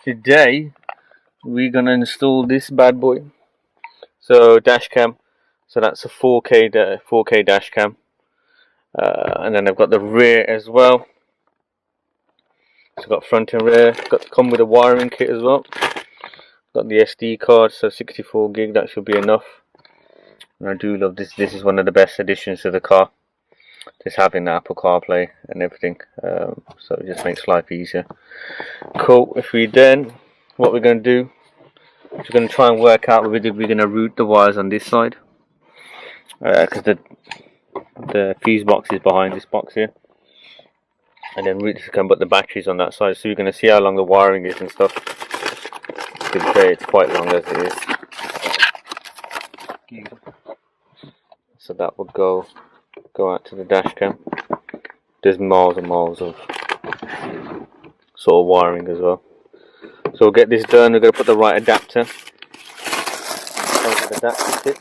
today we're gonna install this bad boy. So dashcam, so that's a 4K dashcam, and then I've got the rear as well. So I've got front and rear. Got to come with a wiring kit as well. Got the SD card, so 64 gig, that should be enough. And I do love this. This is one of the best additions to the car. Just having the Apple CarPlay and everything, so it just makes life easier. Cool. If we then, what we're going to do, we're going to try and work out whether we're going to route the wires on this side, because the fuse box is behind this box here, and then route this, can put the batteries on that side. So we're going to see how long the wiring is and stuff. You could say it's quite long as it is. So that would go out to the dash cam. There's miles and miles of sort of wiring as well. So we'll get this done. We're going to put the right adapter onto the adapter kit.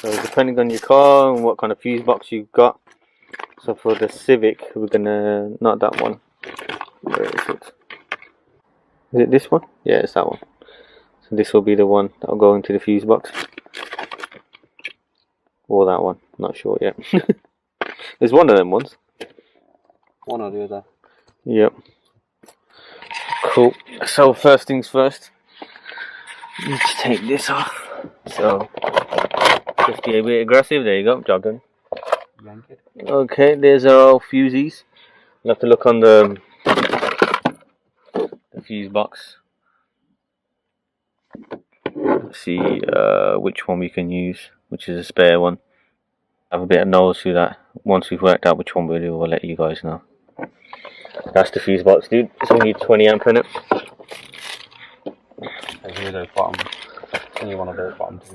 So depending on your car and what kind of fuse box you've got. So for the Civic, we're going to, not that one. Where is it? Is it this one? Yeah, it's that one. So this will be the one that will go into the fuse box. Or that one, not sure yet. There's one of them ones. One or the other. Yep. Cool. So first things first, need to take this off. So just be a bit aggressive. There you go. Job done. Okay, there's our old fusies. We'll have to look on the fuse box. Let's see which one we can use, which is a spare one. Have a bit of nose through that. Once we've worked out which one we'll do, we'll let you guys know. That's the fuse box, dude. It's only 20 amp in it. There's those bottoms. Only one of those bottoms.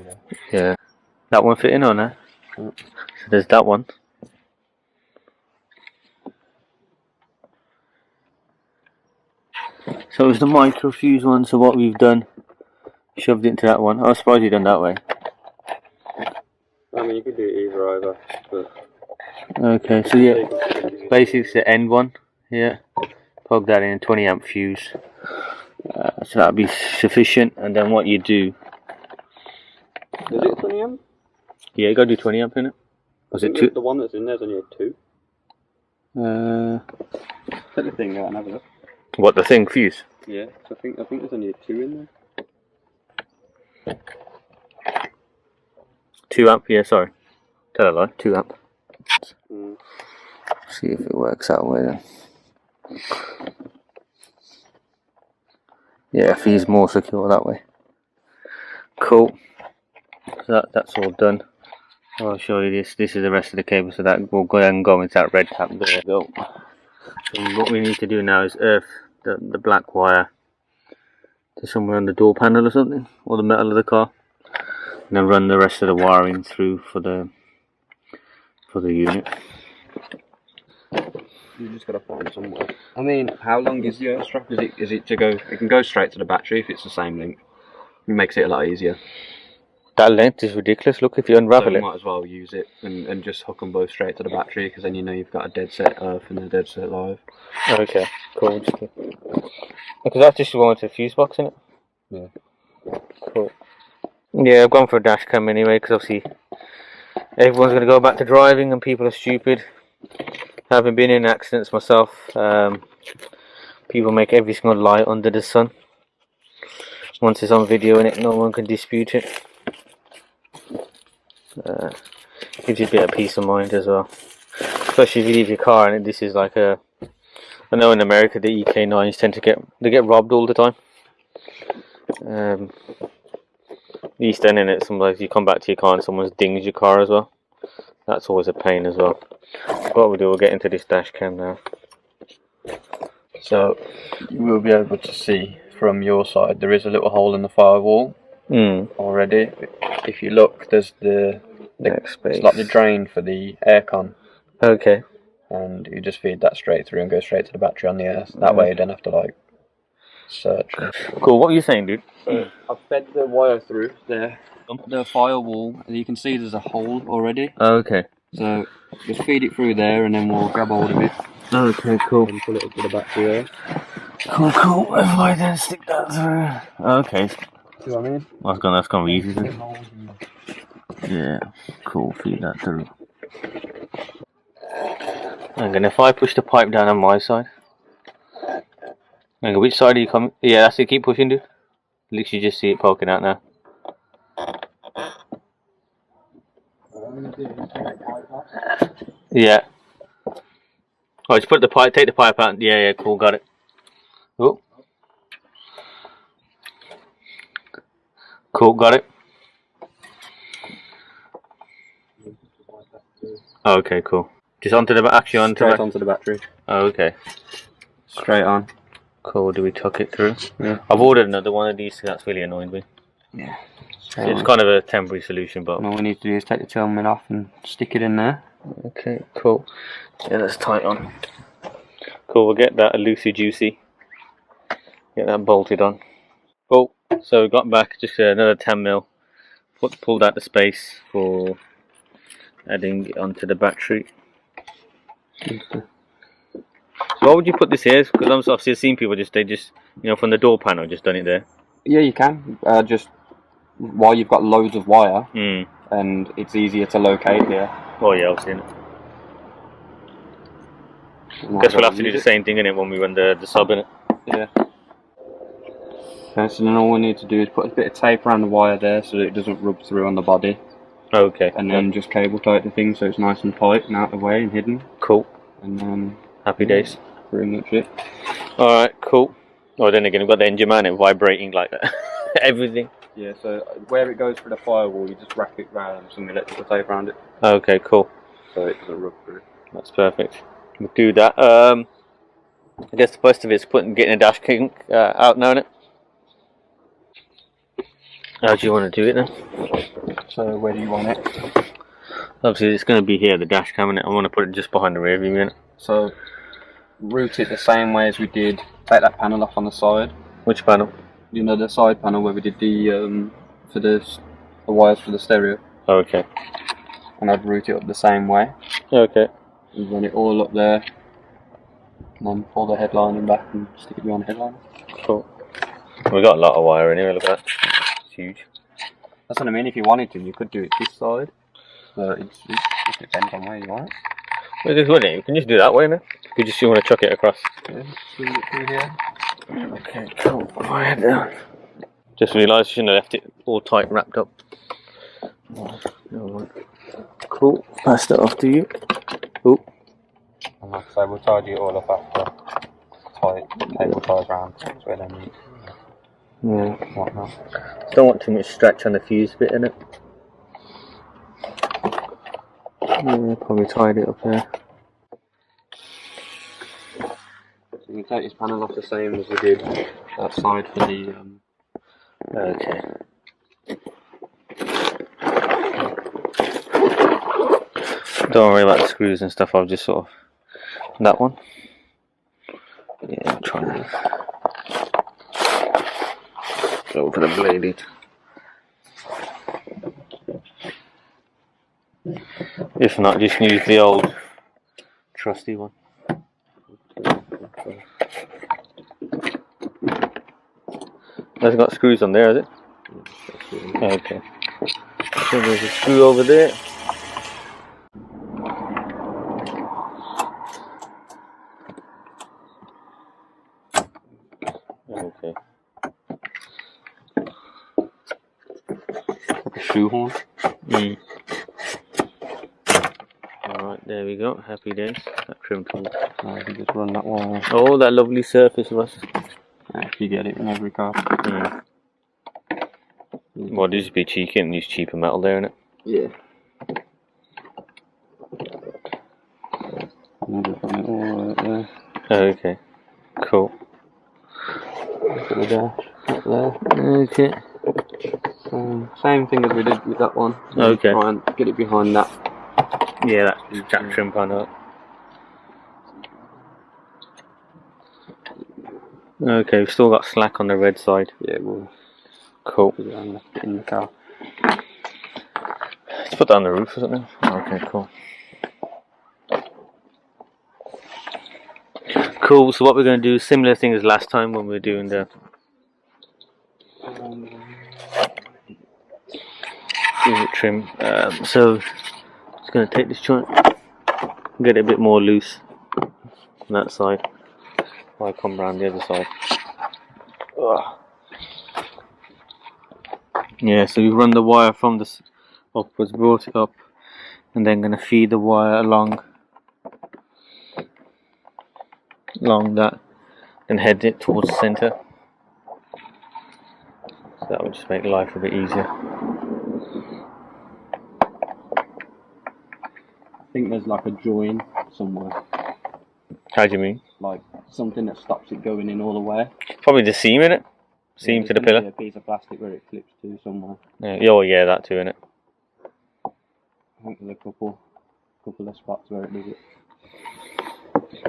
Yeah. That one fit in on there. So there's that one. So it's the micro fuse one. So what we've done, shoved it into that one. I was surprised you done that way. I mean, you could do it either, but... Okay, so yeah, basically it's the end one here. Plug that in, 20 amp fuse. So that'll be sufficient. And then what you do... Is it 20 amp? Yeah, you gotta do 20 amp in it. Was it 2? The one that's in there's only a 2. Set the thing out and have a look. What, the thing, fuse? Yeah, so I think there's only a 2 in there. 2 amp, yeah, sorry. Tell a lie, 2 amp. See if it works that way then. Yeah, fuse more secure that way. Cool. So that's all done. I'll show you this. This is the rest of the cable, so that will go ahead and go into that red tap. There we go. So what we need to do now is earth the black wire to somewhere on the door panel or something, or the metal of the car, and then run the rest of the wiring through for the unit. You just gotta find somewhere. I mean, how long is the earth strap? Is it to go? It can go straight to the battery if it's the same length. It makes it a lot easier. That length is ridiculous. Look, if you unravel it, you might as well use it and just hook them both straight to the battery, because then you know you've got a dead set earth and a dead set live. Okay, cool. Because that's just going to the fuse box, isn't it? Yeah. Cool. Yeah, I've gone for a dash cam anyway, because obviously everyone's going to go back to driving and people are stupid. Having been in accidents myself, people make every single lie under the sun. Once it's on video, and no one can dispute it. Gives you a bit of peace of mind as well, especially if you leave your car and this is like a, I know in America the EK9s tend to get robbed all the time. East End in it, sometimes you come back to your car and someone's dinged your car as well. That's always a pain as well. What we'll do, we'll get into this dash cam now. So you will be able to see from your side there is a little hole in the firewall already. If you look, there's the Nextbase. It's like the drain for the aircon. Okay. And you just feed that straight through and go straight to the battery on the earth. That way you don't have to like search. Cool. What were you saying, dude? I've fed the wire through there. The firewall, and you can see there's a hole already. Okay. So just feed it through there, and then we'll grab hold of it. Okay, cool. And pull it up to the battery there. Cool, cool. If I then stick that through. Okay. See what I mean? That's gonna be easy. Yeah. Cool. Feed that through. And then if I push the pipe down on my side. And which side are you coming? Yeah, that's it. Keep pushing, dude. At least you just see it poking out now. Yeah. Oh, just put the pipe. Take the pipe out. Yeah, yeah. Cool. Got it. Oh. Cool. Got it. Oh, okay. Cool. Just onto the actually onto Straight onto the battery. Oh, okay. Straight on. Cool. Do we tuck it through? Yeah. I've ordered another one of these. That's really annoying me. Yeah. It's kind of a temporary solution, but all we need to do is take the terminal off and stick it in there. Okay, cool. Yeah, that's tight on. Cool, we'll get that loosey juicy. Get that bolted on. Cool. So we got back just another 10mm. Pulled out the space for adding it onto the battery. So why would you put this here? Because I've seen people they just from the door panel just done it there. Yeah, you can. Just while you've got loads of wire, and it's easier to locate here. Oh yeah, I've seen it. Guess we'll have to do the same thing in it when we run the sub in it. Yeah. Okay, so then all we need to do is put a bit of tape around the wire there so that it doesn't rub through on the body. Okay. And then just cable tight the thing so it's nice and tight and out of the way and hidden. Cool. And then happy days. Pretty much it. Alright, cool. Oh, then again, we've got the engine man, it vibrating like that. Everything. Yeah, so where it goes for the firewall, you just wrap it round with some electrical tape around it. Okay, cool. So it doesn't rub through. That's perfect. We'll do that. I guess the first of it is getting a dash kink out now, innit? How do you want to do it then? So where do you want it? Obviously it's going to be here, the dash cam, innit? I want to put it just behind the rear view, innit? So route it the same way as we did. Take that panel off on the side. Which panel? You know, the side panel where we did the for the wires for the stereo. Oh, okay. And I'd route it up the same way. Okay. And run it all up there. And then pull the headlining back and stick it behind the headline. Cool. We got a lot of wire in here, look at that. It's huge. That's what I mean, if you wanted to, you could do it this side. But it depends on where you want it. Well, you can just do that way, innit? You just want to chuck it across. Yeah, swing it through here. Okay, cool. Put my head down. Just realised I shouldn't have left it all tight wrapped up. Cool. Pass that off to you. Cool. And like I say, we'll tidy it all up after. Cable ties around. That's where they meet. Yeah. Whatnot. Don't want too much stretch on the fuse bit in it. Yeah, probably tied it up there. So you can take this panel off the same as we did that side for the Okay. Don't worry about the screws and stuff, I've just sort of that one. Yeah, I'm trying to go for the bladed. If not, just use the old trusty one. That's got screws on there, has it? Okay. So there's a screw over there. Okay. like a shoehorn. Alright, there we go. Happy days. That trim tool. I can just run that wire. Oh, that lovely surface, Russ. If you get it in every car. Well, just be cheeky and use cheaper metal there, innit? Yeah. And just run it all right there. Okay. Cool. To the dash, up there. Okay. Same thing as we did with that one. Okay. Try and get it behind that. Yeah, that's jack trim panel. Okay, we've still got slack on the red side. Yeah, we'll Cool. put it and left it in the car. Let's put that on the roof or something. Okay, cool. Cool, so what we're going to do is similar thing as last time when we were doing the trim. So just going to take this joint, get it a bit more loose on that side. I'll come around the other side. Ugh. Yeah, so we run the wire from this upwards, brought it up, and then going to feed the wire along that, and head it towards the centre. So that would just make life a bit easier. I think there's like a join somewhere. How do you mean? Like something that stops it going in all the way. Probably the seam in it. Seam to the pillar. A piece of plastic where it clips to somewhere. Yeah, oh yeah, that too, innit? I think there's a couple of spots where it does it.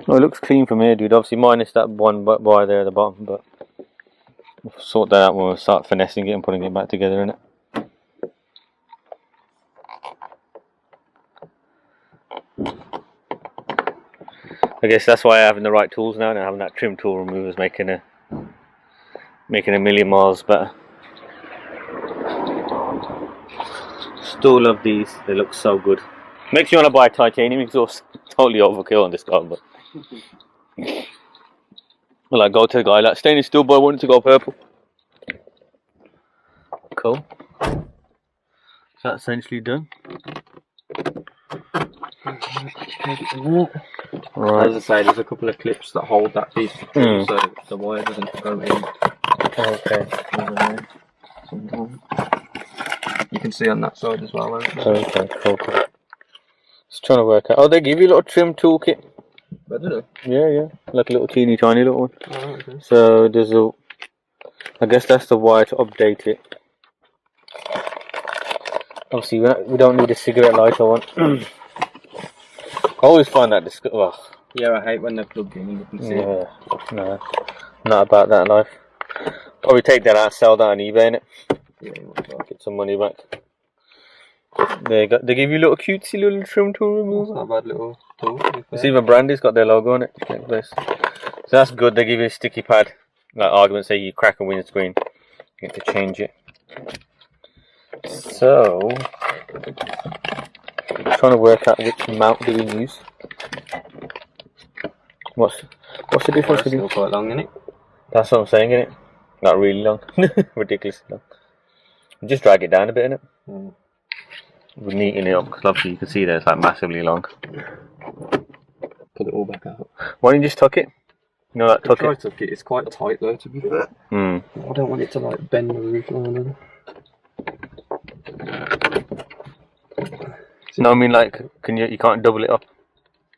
Oh, it looks clean from here, dude. Obviously minus that one wire there at the bottom, but we'll sort that out when we start finessing it and putting it back together, innit? I guess that's why having the right tools now, and having that trim tool remover is making a million miles better. Still love these, they look so good. Makes you want to buy a titanium exhaust. Totally overkill on this car, but well, like go to the guy like stainless steel, but I wanted to go purple. Cool. That's essentially done. Right. As I say, there's a couple of clips that hold that piece of trim so the wire doesn't go in. Okay. You can see on that side as well. Okay, cool. Just trying to work out. Oh, they give you a little trim toolkit. Yeah, like a little teeny tiny little one. Oh, okay. So there's a, I guess that's the wire to update it. Obviously, we don't need a cigarette lighter one. I always find that disgusting. Yeah, I hate when they're plugged in and you can see it. No, not about that life. Probably take that out, sell that on eBay, innit? Yeah, Get some money back. They give you a little cutesy little trim tool remover. Not a bad little tool. It's even branded, it's got their logo on it. Nextbase. So that's good. They give you a sticky pad. Like argument, say you crack a windscreen, you get to change it. So trying to work out which mount do we use. What's the difference between? Still quite long, isn't it? That's what I'm saying, innit? Not really long. Ridiculously long. Just drag it down a bit, innit? We're neating it up because obviously you can see there it's like massively long. Put it all back out. Why don't you just tuck it? You know that tuck it? Tuck it. It's quite tight though, to be fair. I don't want it to like bend the roof line. No, I mean like, you can't double it up?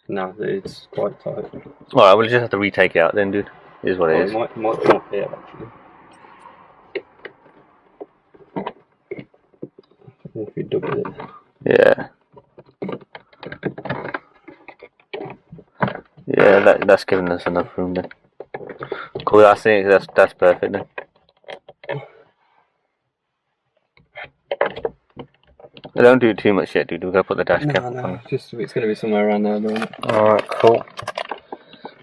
No, it's quite tight. Alright, we'll just have to retake it out then, dude. It is what it is. It might come up here actually. If you double it. Yeah. Yeah, that's giving us enough room then. Cool, I think that's perfect then. Don't do too much yet, dude. We're gonna put the dash cam on. Just it's gonna be somewhere around there, though. Alright, cool.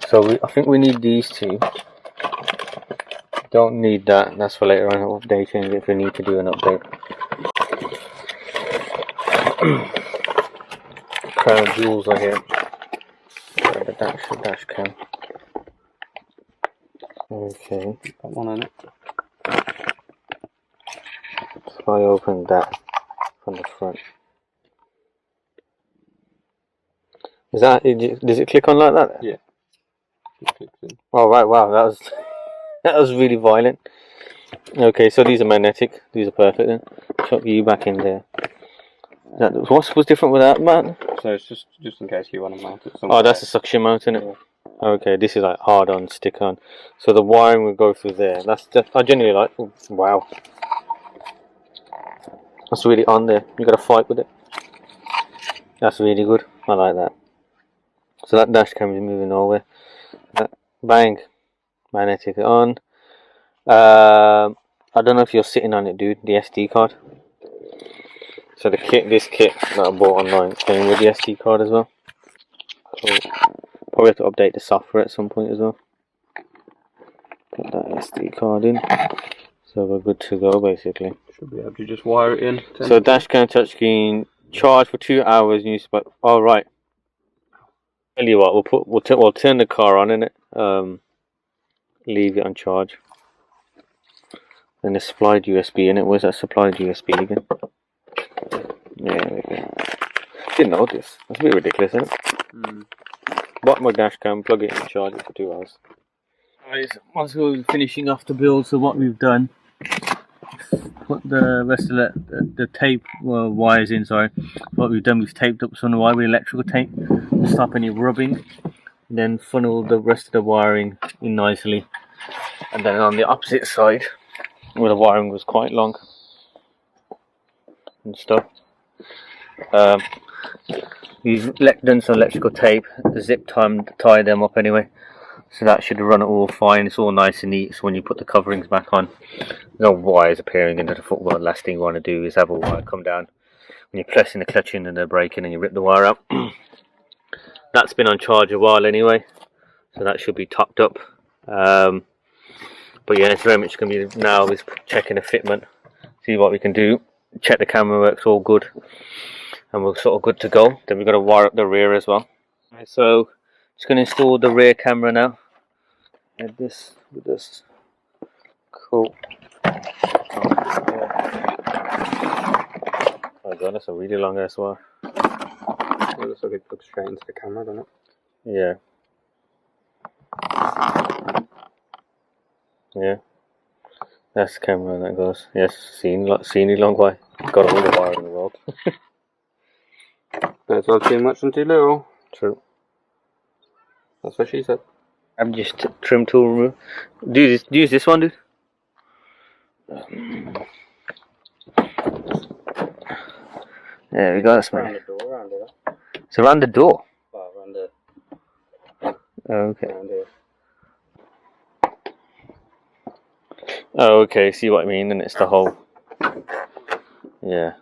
So I think we need these two. Don't need that. That's for later on updating if we need to do an update. Crown jewels are here. The dash cam. Okay. Got one on it. So I open that from the front. Does it click on like that? Yeah. It clicks in. Oh right, wow, that was really violent. Okay, so these are magnetic. These are perfect then. Chuck you back in there. What's different with that, man? So it's just in case you want to mount it somewhere. Oh, that's a suction mount, isn't it? Yeah. Okay, this is like hard on, stick on. So the wiring will go through there. I genuinely like. Oh, wow, that's really on there. You got to fight with it. That's really good. I like that. So that dash cam is moving nowhere. Bang, magnetic on. I don't know if you're sitting on it, dude. The SD card. So this kit that I bought online came with the SD card as well. Cool. Probably have to update the software at some point as well. Put that SD card in. So we're good to go basically. Should be able to just wire it in. So dashcam touchscreen, charge for 2 hours, use about. Oh right. Tell you what, we'll turn the car on in it. Leave it on charge. And the supplied USB in it. Where's that supplied USB again? Yeah, didn't know this. That's a bit ridiculous, isn't it? Bought my dashcam, plug it in and charge it for 2 hours. Right, once we're finishing off the build, so what we've done, put the rest of the tape wires in, sorry. What we've done, we've taped up some of the wire with electrical tape to stop any rubbing. Then funnel the rest of the wiring in nicely. And then on the opposite side, where the wiring was quite long and stuff, we've done some electrical tape, zip tie them up anyway. So that should run it all fine. It's all nice and neat. So when you put the coverings back on, no wires appearing into the footwell. The last thing you want to do is have a wire come down when you're pressing the clutch in and the brake in and you rip the wire out. That's been on charge a while anyway, so that should be topped up. But yeah, it's very much going to be now is checking the fitment, see what we can do, check the camera works all good, and we're sort of good to go. Then we've got to wire up the rear as well. Right, so just going to install the rear camera now. And this with this. Cool. Oh god, that's a really long ass wire. It looks like it plugs straight into the camera, doesn't it? Yeah. Yeah. That's the camera that goes. Yes, seen long way. Got all the wire in the world. That's well too much and too little. True. That's what she said. I'm just trim tool remover. Use this one, dude. There we go, that's around the door, around here. It's around the door. Well, around the. Oh, okay. Around here. Oh, okay. See what I mean? And it's the whole. Yeah.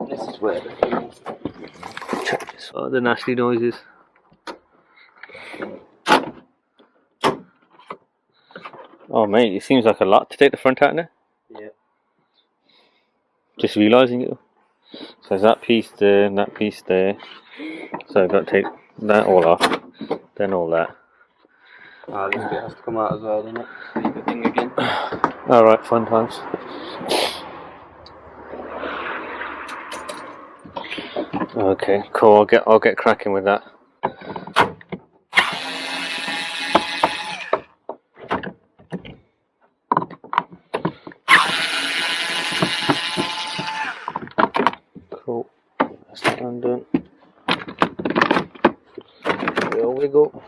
This is where the things. Check this. Oh, the nasty noises. Oh, mate, it seems like a lot to take the front out now. Yeah. Just realising it. So there's that piece there and that piece there. So I've got to take that all off. Then all that. Ah, this bit has to come out as well, doesn't it? Leave the thing again. Alright, fun times. Okay, cool. I'll get cracking with that. Cool. That's that undone. Little wiggle.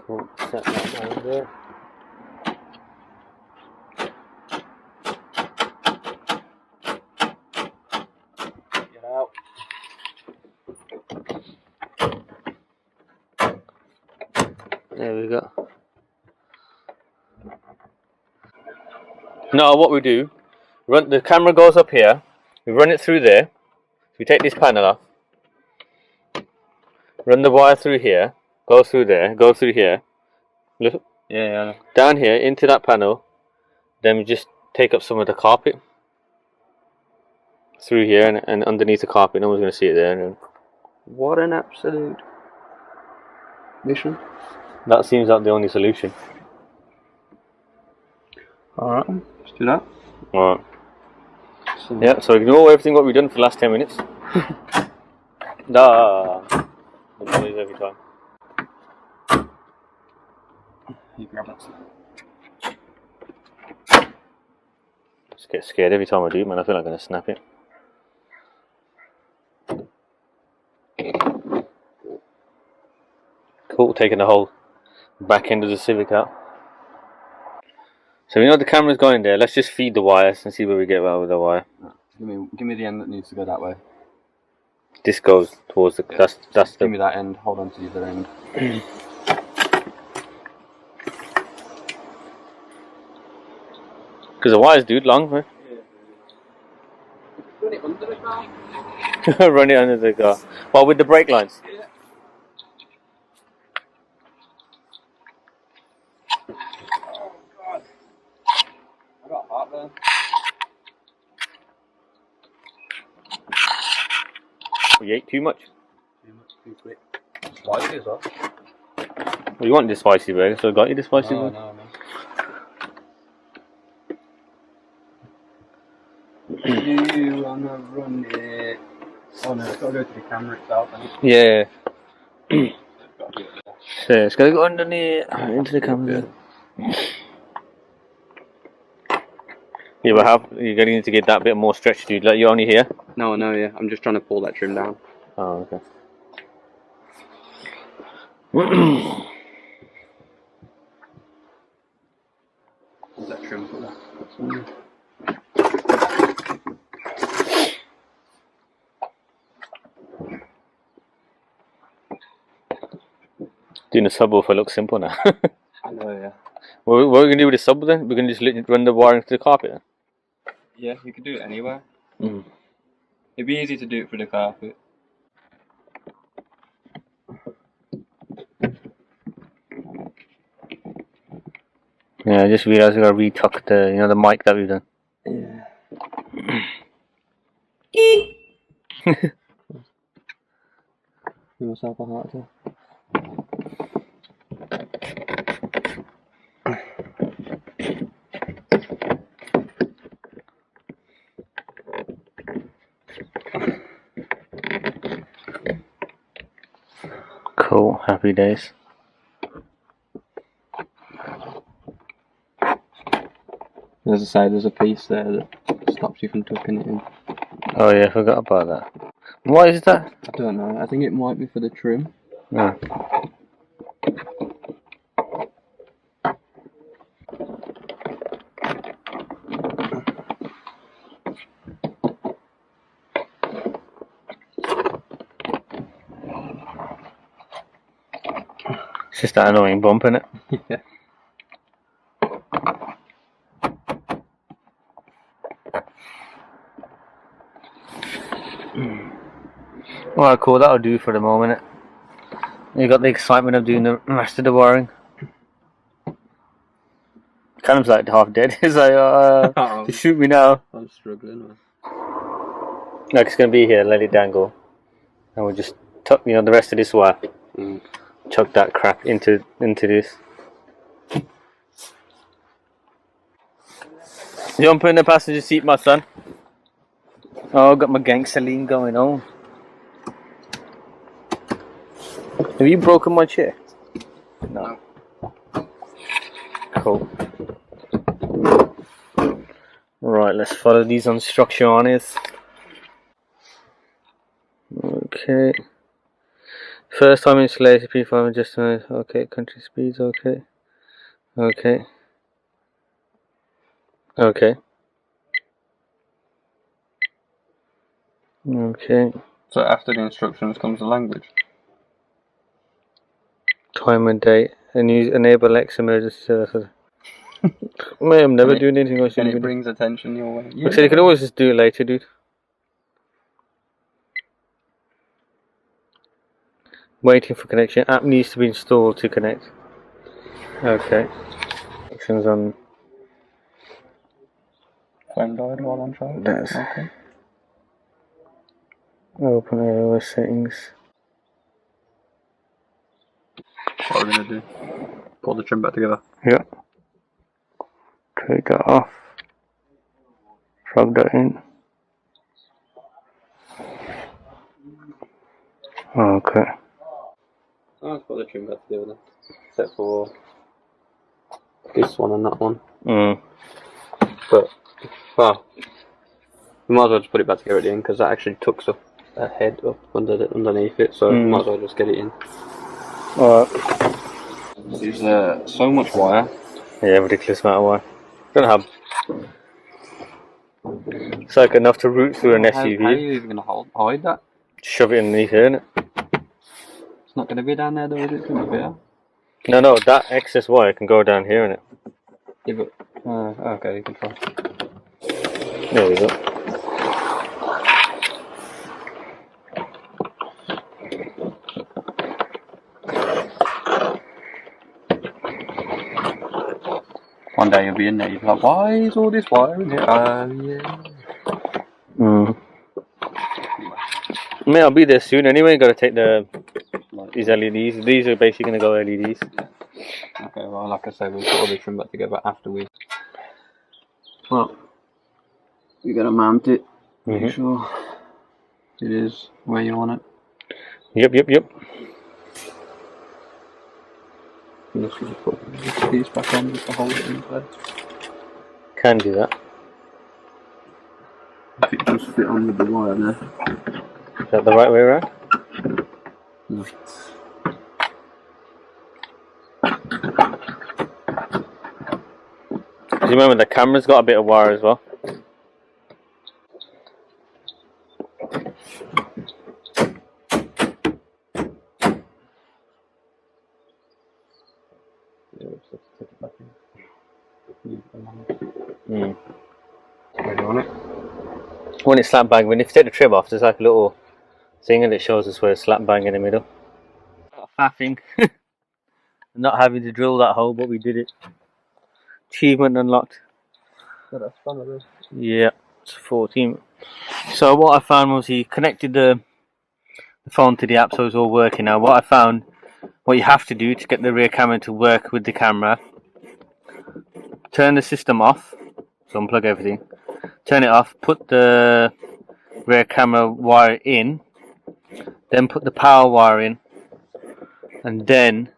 Cool. Set that down there. Get out. There we go. Now what we do, the camera goes up here, we run it through there, we take this panel off, run the wire through here, go through there, go through here, look, Yeah. down here into that panel, then we just take up some of the carpet through here and underneath the carpet, no one's going to see it there. And What an absolute mission. that seems like the only solution. Alright, let's do that. Alright. Yeah, so ignore everything what we've done for the last 10 minutes. The noise every time. You grab it. Just get scared every time I do it, man. I feel like I'm going to snap it. Cool, taking the whole back end of the Civic out. So we know the camera's going there. Let's just feed the wires and see where we get with the wire. Give me the end that needs to go that way. This goes towards the. Yeah. That's Give me that end. Hold on to the other end. Because the wires, dude, long, man. Run it under the car. Run it under the car. Well, with the brake lines. Yeah. Oh God. I got heartburn. You ate too much. Too quick. Spicy as well. Well, you want the spicy burger, so I got you the spicy burger. No. You wanna run it? Oh no, it's gotta go to the camera itself. Yeah. So it's gotta go underneath into the camera. Yeah, but how you're going to get that bit more stretch, dude? Like you're only here. No, yeah. I'm just trying to pull that trim down. Oh, okay. Pull that trim for that. Doing a subwoofer looks simple now. I know, yeah. What are we going to do with the sub then? We're going to just run the wire into the carpet then? Yeah, you could do it anywhere. It'd be easy to do it through the carpet. Yeah, I just realised we got to retuck the, the mic that we've done. Yeah. Give myself a heart attack. Cool, happy days. As I say, there's a piece there that stops you from tucking it in. Oh yeah, I forgot about that. What is that? I don't know, I think it might be for the trim. Oh. It's just that annoying bump, innit? Yeah. Alright, cool, that'll do for the moment. You got the excitement of doing the rest of the wiring. Callum's like half dead. He's like, just shoot me now. I'm struggling, man. Like it's gonna be here, let it dangle. And we'll just tuck, the rest of this wire. Chuck that crap into this. Jump in the passenger seat, my son. Oh, I've got my gangster lean going on. Have you broken my chair? No. Cool. Right, let's follow these instructions. Okay. First time installation, P5 adjustment. Okay, country speeds. Okay. Okay. Okay. Okay. So after the instructions comes the language. Time and date. And use enable X emergency services. Man, I'm never doing anything I shouldn't And be it brings attention your way. Like I said, you can always just do it later, dude. Waiting for connection. App needs to be installed to connect. Okay. Actions on. Phone died while on charge. That's okay. Open iOS settings. What are we gonna do? Pull the trim back together. Yeah. Take that off. Plug that in. Okay. Oh, let's put the trim back together then. Except for this one and that one. But, well, we might as well just put it back together at the end because that actually tucks up a head up underneath it, so we might as well just get it in. Alright. There's so much wire. Yeah, ridiculous amount of wire. Don't have. It's like enough to route through an SUV. How are you even going to hide that? Shove it underneath here, innit? It's not going to be down there though, is it? It's going to be there. No, that excess wire can go down here, innit? Yeah, but Okay, you can try. There we go. One day you'll be in there, you'll be like, why is all this wire in here? Yeah. I mean, I'll be there soon anyway. Got to take these LEDs. These are basically going to go LEDs. Okay, well, like I say, we'll put all the trim back together after we. Well, you gotta mount it. Make sure it is where you want it. Yep. You just put this piece back on just to hold it in place. Can do that. If it does fit on with the wire there. Is that the right way around? No. Because you remember the camera's got a bit of wire as well. When it's slap bang, when if you take the trim off, there's like a little thing and it shows us where it's slap bang in the middle. Faffing. Not having to drill that hole, but we did it. Achievement unlocked. That's fun of it. Yeah, it's 14. So what I found was he connected the phone to the app, so it's all working now. What I found, what you have to do to get the rear camera to work with the camera, turn the system off, so unplug everything, turn it off, put the rear camera wire in, then put the power wire in, and then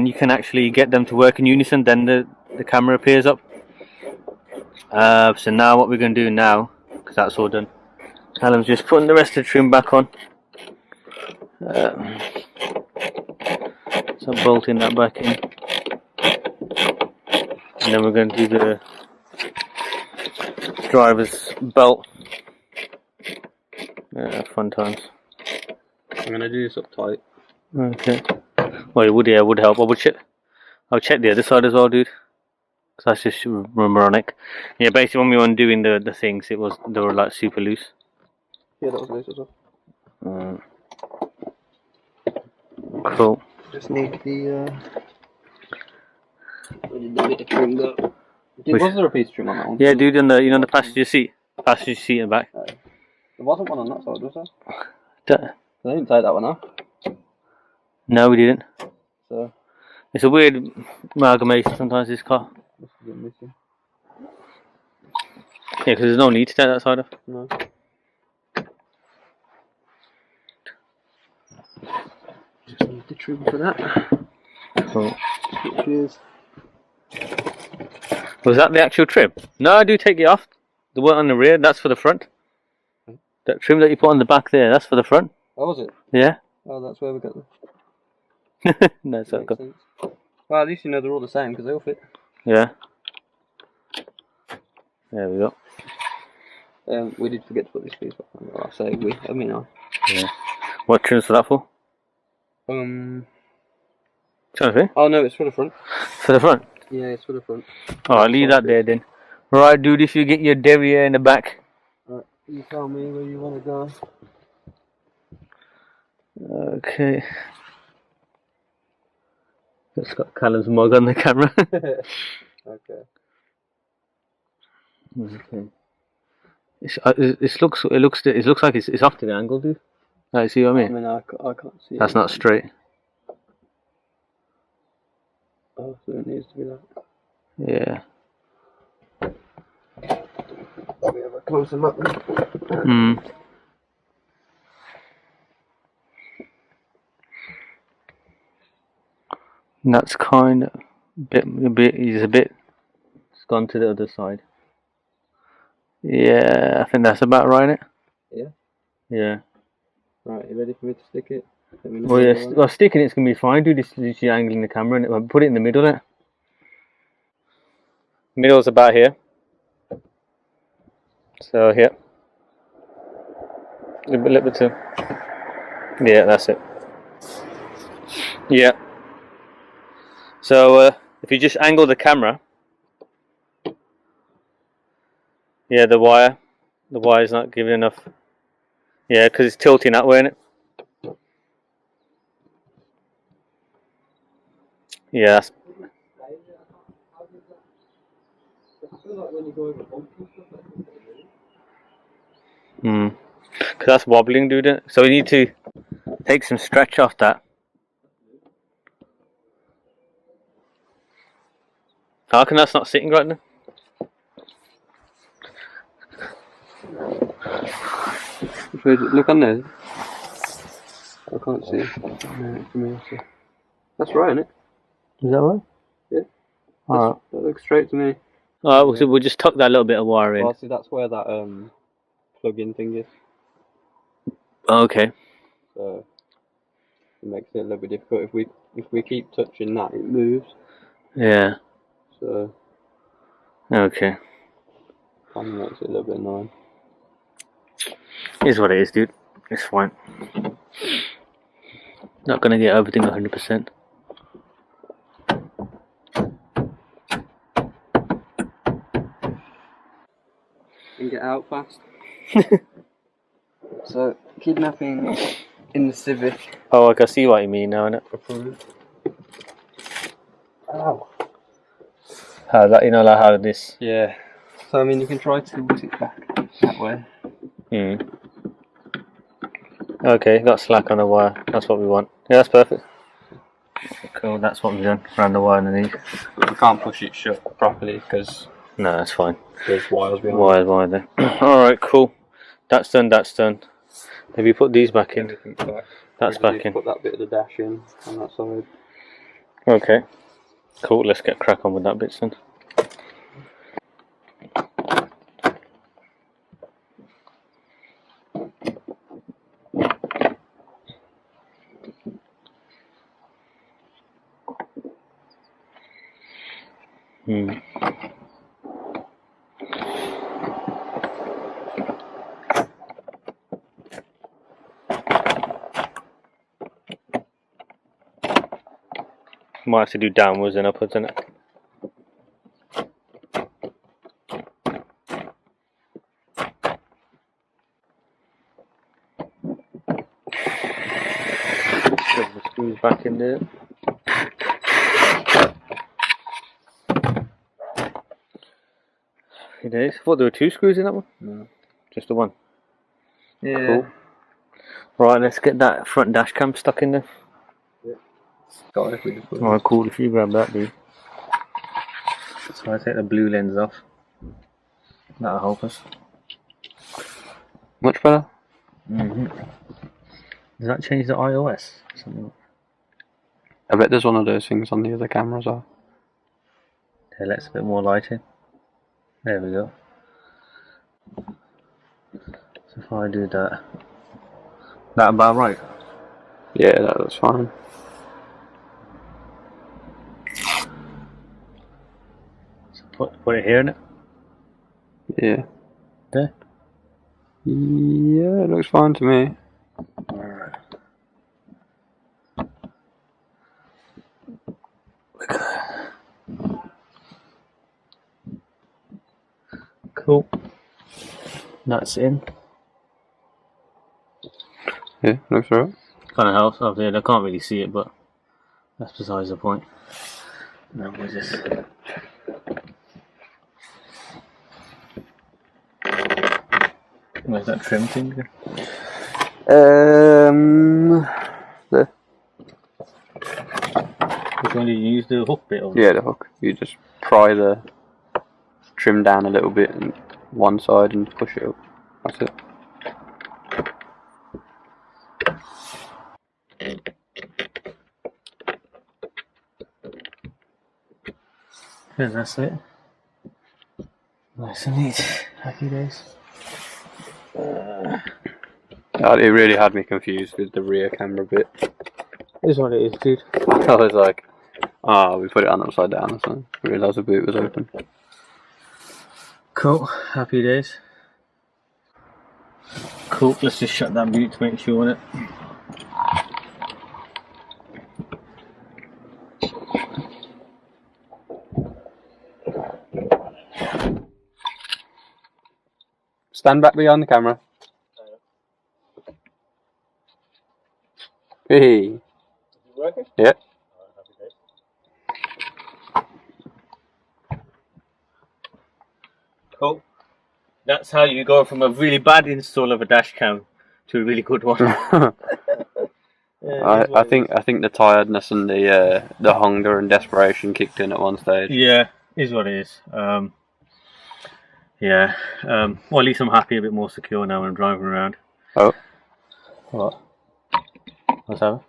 you can actually get them to work in unison. Then the camera appears up. So now what we're going to do now, because that's all done, Callum's just putting the rest of the trim back on. So bolting that back in, and then we're going to do the driver's belt. Fun times. I'm going to do this up tight. Okay. Well, it would help. I'll check the other side as well, dude. Cause that's just moronic. Yeah, basically when we were doing the things, they were like super loose. Yeah, that was loose as well. Cool. Just need the bit of trim go. Was there a piece of trim on that one? Yeah, dude, on the passenger seat in the back. There wasn't one on that side, was there? I didn't take that one off. No, we didn't. So it's a weird amalgamation sometimes, this car. Yeah, because there's no need to take that side off. No. Just need the trim for that. Cool. Which is... Was that the actual trim? No, I do take it off. The one on the rear, that's for the front. That trim that you put on the back there, that's for the front. Oh, was it? Yeah. Oh, that's where we got the... No, it's not good. Well, at least you know they're all the same because they all fit. Yeah. There we go. We did forget to put this piece back on. Well, I say we. I mean I. Yeah. What trim's for that for? Trying to think. Oh no, it's for the front. For the front? Yeah, it's for the front. Oh, I'll leave that there then. Right, dude, if you get your derriere in the back. Right, you tell me where you want to go. Okay. It's got Callum's mug on the camera. Okay. Okay. It looks like it's off to the angle, dude. Like, see what I mean? I can't see. That's not straight. Oh, so it needs to be that. Yeah. We have a closer look. And that's kind of it's gone to the other side. Yeah, I think that's about right, innit? Yeah? Yeah. Right, you ready for me to stick it? Well, yeah, sticking it's going to be fine, dude. This is angling the camera and put it in the middle, innit? Middle's about here. So, here. A little bit too. Yeah, that's it. Yeah. So, if you just angle the camera Yeah, the wire's not giving enough. Yeah, because it's tilting that way, isn't it? Yeah, that's, because that's wobbling, dude. So we need to take some stretch off that. How come that's not sitting right now? Look on there. I can't see. No, that's right, isn't it? Is that right? Yeah. Alright. That looks straight to me. Alright, so we'll just tuck that little bit of wire in. Well, see, that's where that plug-in thing is. Okay. So it makes it a little bit difficult. If we keep touching that, it moves. Yeah. So Okay. kind of makes it a little bit annoying. Is what it is, dude. It's fine. Not gonna get everything 100%. And get out fast. So kidnapping in the Civic. Oh, I can see what you mean now, innit? Approved. Ow. How that, you know, like how this. Yeah. So I mean, you can try to tilt it back that way. Okay, got slack on the wire. That's what we want. Yeah, that's perfect. Cool, that's what we've done. Around the wire underneath. But we can't push it shut properly because No, that's fine. there's wires behind. Wire there. Alright, cool. That's done, that's done. Have you put these back in? Everything's back. That's back in. Put that bit of the dash in on that side. Okay. Cool, let's get crack on with that bit then. Might have to do downwards and upwards, innit? Shove the screws back in there. Happy days. I thought there were 2 screws in that one. No. Just the one. Yeah. Cool. Right, let's get that front dash cam stuck in there. Got it if we just put it. Alright, cool. If you grab that, dude. So I take the blue lens off. That'll help us. Much better? Does that change the iOS? Something. I bet there's one of those things on the other cameras are. Okay, let's a bit more lighting. There we go. So if I do that. That about right? Yeah, that's fine. So put it here, innit? Yeah. There? Yeah, it looks fine to me. Alright. Look at that. Cool. That's in. Yeah, looks alright. Kind of helps up there. I can't really see it, but that's besides the point. Now we'll just. Where's that trim thing? There. Which one did you use? The hook bit? Or Yeah, the hook. You just pry the trim down a little bit on one side and push it up. That's it. Yeah, that's it. Nice and neat. Happy days. It really had me confused with the rear camera bit. This is what it is, dude. I was like, we put it on upside down or something. Realised the boot was open. Cool. Happy days. Cool. Let's just shut that boot to make sure on it. Stand back behind the camera. Hey. Is it working? Yeah. Cool. That's how you go from a really bad install of a dash cam to a really good one. I think the tiredness and the hunger and desperation kicked in at one stage. Yeah, is what it is. Yeah. Well, at least I'm happy, a bit more secure now when I'm driving around. Oh. What? What's that?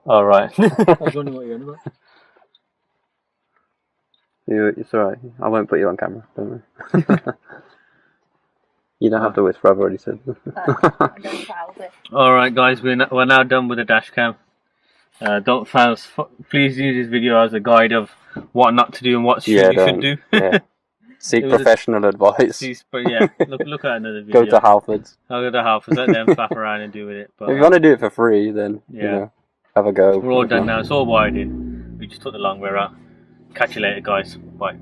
Oh, right. I was wondering what you're on about. It's alright. I won't put you on camera, don't worry. You don't have to whisper, I've already said. Alright guys, we're now done with the dash cam. Don't fans, please use this video as a guide of what not to do and what you should do. Yeah. Seek professional advice. But yeah, look at another video. Go to Halfords. I'll go to Halfords, let them faff around and do with it. But, if you want to do it for free, then you know, have a go. We're all done now, it's all wired in. We just took the long way out. Catch you later guys, bye.